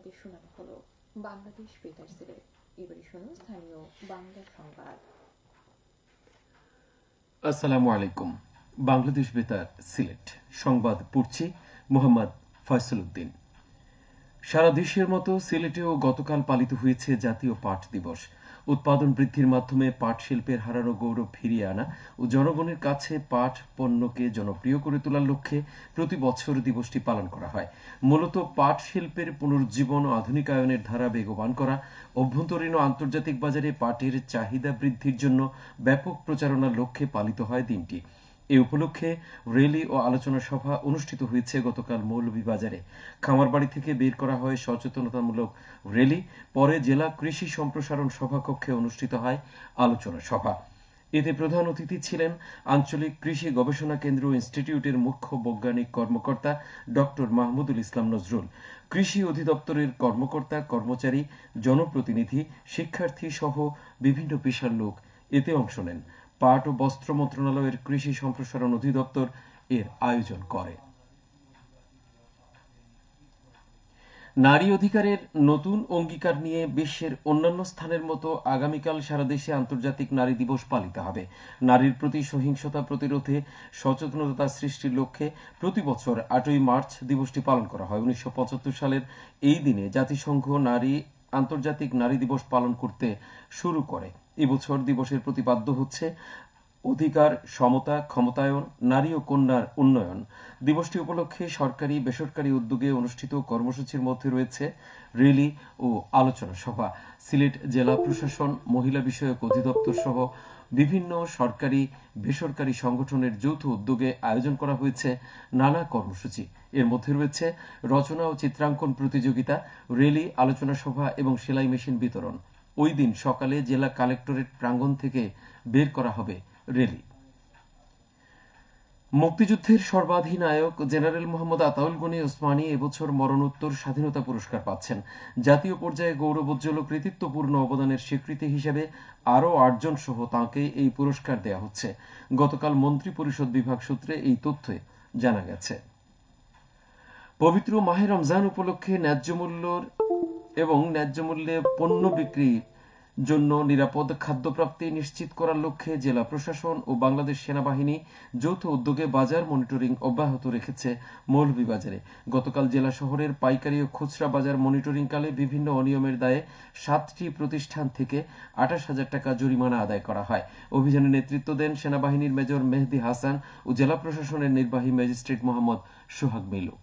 আপনাদেরকে শোনানো হলো বাংলাদেশ বেতার সিলেট। এবারে শুনুন স্থানীয় বাংলা সংবাদ। আসসালামু আলাইকুম। বাংলাদেশ বেতার সিলেট সংবাদ পড়ছি মোহাম্মদ ফয়সল উদ্দিন। সারা দেশের মতো সিলেটেও গতকাল পালিত হয়েছে জাতীয় পাট দিবস। উৎপাদন বৃদ্ধির মাধ্যমে পাট শিল্পের হারানো গৌরব ফিরিয়ে আনা ও জনগণের কাছে পাট পণ্যকে জনপ্রিয় করে তোলার লক্ষ্যে প্রতি বছর দিবসটি পালন করা হয়। মূলত পাট শিল্পের পুনরুজ্জীবন ও আধুনিকায়নের ধারা বেগবান করা, অভ্যন্তরীণ ও আন্তর্জাতিক বাজারে পাটের চাহিদা বৃদ্ধির জন্য ব্যাপক প্রচারণার লক্ষ্যে পালিত হয় দিনটি। এ উপলক্ষে র্যালি ও আলোচনা সভা অনুষ্ঠিত হয়েছে গতকাল মৌলভীবাজারে। খামারবাড়ি থেকে বের করা হয় সচেতনতামূলক র্যালি, পরে জেলা কৃষি সম্প্রসারণ সভাকক্ষে অনুষ্ঠিত হয় আলোচনা সভা। এতে প্রধান অতিথি ছিলেন আঞ্চলিক কৃষি গবেষণা কেন্দ্র ইনস্টিটিউটের মুখ্য বৈজ্ঞানিক কর্মকর্তা ডক্টর মাহমুদুল ইসলাম নজরুল। কৃষি অধিদপ্তরের কর্মকর্তা, কর্মচারী, জনপ্রতিনিধি, শিক্ষার্থী সহ বিভিন্ন পেশার লোক এতে অংশ নেন। পাট ও বস্ত্র মন্ত্রণালয়ের কৃষি সম্প্রসারণ অধিদপ্তর এর আয়োজন করে। নারী অধিকারের নতুন অঙ্গীকার নিয়ে বিশ্বের অন্যান্য স্থানের মতো আগামীকাল সারা দেশে আন্তর্জাতিক নারী দিবস পালিত হবে। নারীর প্রতি সহিংসতা প্রতিরোধে সচেতনতা সৃষ্টির লক্ষ্যে প্রতি বছর 8ই মার্চ দিবসটি পালন করা হয়। 1975 সালের এই দিনে জাতিসংঘ আন্তর্জাতিক নারী দিবস পালন করতে শুরু করে। এবছর দিবসের প্রতিপাদ্য হচ্ছে অধিকার, সমতা, ক্ষমতায়ন, নারী ও কন্যার উন্নয়ন। দিবসটি উপলক্ষে সরকারি বেসরকারি উদ্যোগে অনুষ্ঠিত কর্মসূচির মধ্যে রয়েছে র্যালি ও আলোচনা সভা। সিলেট জেলা প্রশাসন, মহিলা বিষয়ক অধিদপ্তর সহ বিভিন্ন সরকারি বেসরকারি সংগঠনের যৌথ উদ্যোগে আয়োজন করা হয়েছে নানা কর্মসূচি। এর মধ্যে রয়েছে রচনা ও চিত্রাঙ্কন প্রতিযোগিতা, র্যালি, আলোচনা সভা এবং সেলাই মেশিন বিতরণ। ওই দিন সকালে জেলা কালেক্টরেট প্রাঙ্গণ থেকে বের করা হবে র্যালি। মুক্তিযুদ্ধের সর্বাধিনায়ক জেনারেল মোহাম্মদ আতাউল গনি ওসমানী এবছর মরণোত্তর স্বাধীনতা পুরস্কার পাচ্ছেন। জাতীয় পর্যায়ে গৌরবোজ্জ্বল কৃতিত্বপূর্ণ অবদানের স্বীকৃতি হিসেবে আরও 8 জন সহ তাঁকে এই পুরস্কার দেয়া হচ্ছে। গতকাল মন্ত্রী পরিষদ বিভাগ সূত্রে এই তথ্য জানা গেছে। পবিত্র মাহে রমজান উপলক্ষে ন্যায্য মূল্যে পণ্য বিক্রির জন্য নিরাপদ খাদ্যপ্রাপ্তি নিশ্চিত করার লক্ষ্যে জেলা প্রশাসন ও বাংলাদেশ সেনাবাহিনী যৌথ উদ্যোগে বাজার মনিটরিং অব্যাহত রেখেছে মৌলভীবাজারে। গতকাল জেলা শহরের পাইকারি ও খুচরা বাজার মনিটরিংকালে বিভিন্ন অনিয়মের দায়ে 7টি প্রতিষ্ঠান থেকে 28,000 টাকা জরিমানা আদায় করা হয়। অভিযানে নেতৃত্ব দেন সেনাবাহিনীর মেজর মেহেদী হাসান ও জেলা প্রশাসনের নির্বাহী ম্যাজিস্ট্রেট মোহাম্মদ সোহাগ মিলু।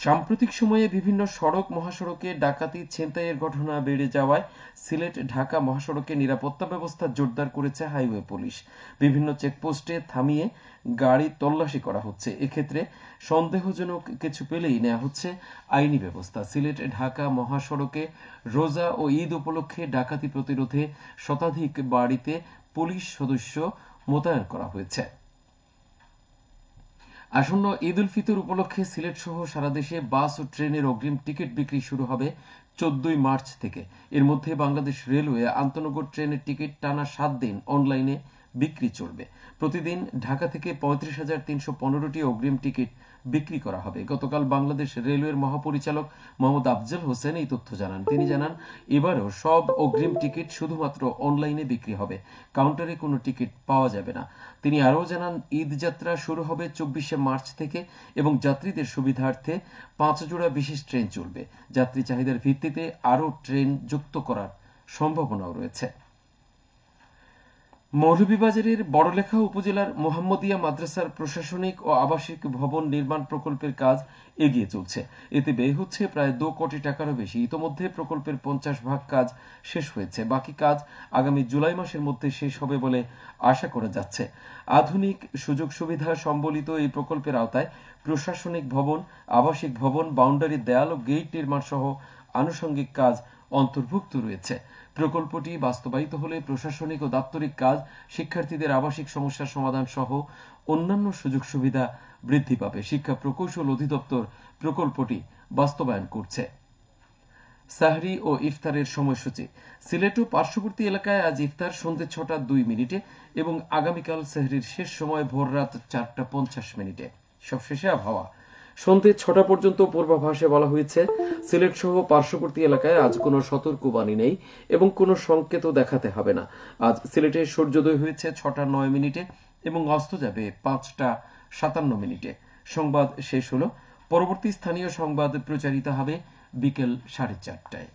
সাম্প্রতিক সময়ে বিভিন্ন সড়ক মহাসড়কে ডাকাতি, ছিনতাইয়ের ঘটনা বেড়ে যাওয়ায় সিলেট ঢাকা মহাসড়কে নিরাপত্তা ব্যবস্থা জোরদার করেছে হাইওয়ে পুলিশ। বিভিন্ন চেকপোস্টে থামিয়ে গাড়ি তল্লাশি করা হচ্ছে। এক্ষেত্রে সন্দেহজনক কিছু পেলেই নেওয়া হচ্ছে আইনি ব্যবস্থা। সিলেট ঢাকা মহাসড়কে রোজা ও ঈদ উপলক্ষে ডাকাতি প্রতিরোধে শতাধিক বাড়িতে পুলিশ সদস্য মোতায়েন করা হয়েছে। আসন্ন ঈদ উল ফিতর উপলক্ষে সিলেট সহ সারা দেশে বাস ও ট্রেনের অগ্রিম টিকিট বিক্রি শুরু হবে 14ই মার্চ থেকে। এর মধ্যে বাংলাদেশ রেলওয়ে আন্তনগর ট্রেনের টিকিট টানা 7 দিন অনলাইনে বিক্রি চলবে। প্রতিদিন ঢাকা থেকে 35,315টি অগ্রিম টিকিট বিক্রি করা হবে। গতকাল বাংলাদেশ রেলওয়ের মহাপরিচালক মোহাম্মদ আফজল হোসেন এই তথ্য জানান। তিনি জানান, এবারও সব অগ্রিম টিকিট শুধুমাত্র অনলাইনে বিক্রি হবে, কাউন্টারে কোনো টিকিট পাওয়া যাবে না। তিনি আরও জানান, ঈদ যাত্রা শুরু হবে 24শে মার্চ থেকে এবং যাত্রীদের সুবিধার্থে 5 জোড়া বিশেষ ট্রেন চলবে। যাত্রী চাহিদার ভিত্তিতে আরও ট্রেন যুক্ত করার সম্ভাবনাও রয়েছে। মৌলভীবাজারের বড়লেখা উপজেলার মোহাম্মদিয়া মাদ্রাসার প্রশাসনিক ও আবাসিক ভবন নির্মাণ প্রকল্পের কাজ এগিয়ে চলছে। এতে ব্যয় হচ্ছে প্রায় 2 কোটি টাকারও বেশি। ইতোমধ্যে প্রকল্পের 50% কাজ শেষ হয়েছে। বাকি কাজ আগামী জুলাই মাসের মধ্যে শেষ হবে বলে আশা করা যাচ্ছে। আধুনিক সুযোগ সুবিধা সম্বলিত এই প্রকল্পের আওতায় প্রশাসনিক ভবন, আবাসিক ভবন, বাউন্ডারি দেয়াল ও গেট নির্মাণ সহ আনুষঙ্গিক কাজ অন্তর্ভুক্ত রয়েছে। প্রকল্পটি বাস্তবায়িত হলে প্রশাসনিক ও দাপ্তরিক কাজ, শিক্ষার্থীদের আবাসিক সমস্যার সমাধান সহ অন্যান্য সুযোগ সুবিধা বৃদ্ধি পাবে। শিক্ষা প্রকৌশল অধিদপ্তর প্রকল্পটি বাস্তবায়ন করছে। সাহরি ও ইফতারের সময়সূচি। সিলেট ও পার্শ্ববর্তী এলাকায় আজ ইফতার সন্ধ্যে 6:02 এবং আগামীকাল সাহরির শেষ সময় ভোর রাত 4:50। সবশেষে আবহাওয়া। সন্ধে 6টা পর্যন্ত পূর্বাভাসে বলা হয়েছে সিলেট সহ পার্শ্ববর্তী এলাকায় আজ কোনো সতর্কবাণী নেই এবং কোনো সংকেতও দেখাতে হবে না। আজ সিলেটে সূর্যোদয় হয়েছে 6টা 9 মিনিটে এবং অস্ত যাবে 5টা 57 মিনিটে। সংবাদ শেষ হলো। পরবর্তী স্থানীয় সংবাদ প্রচারিত হবে বিকেল 4:30টায়।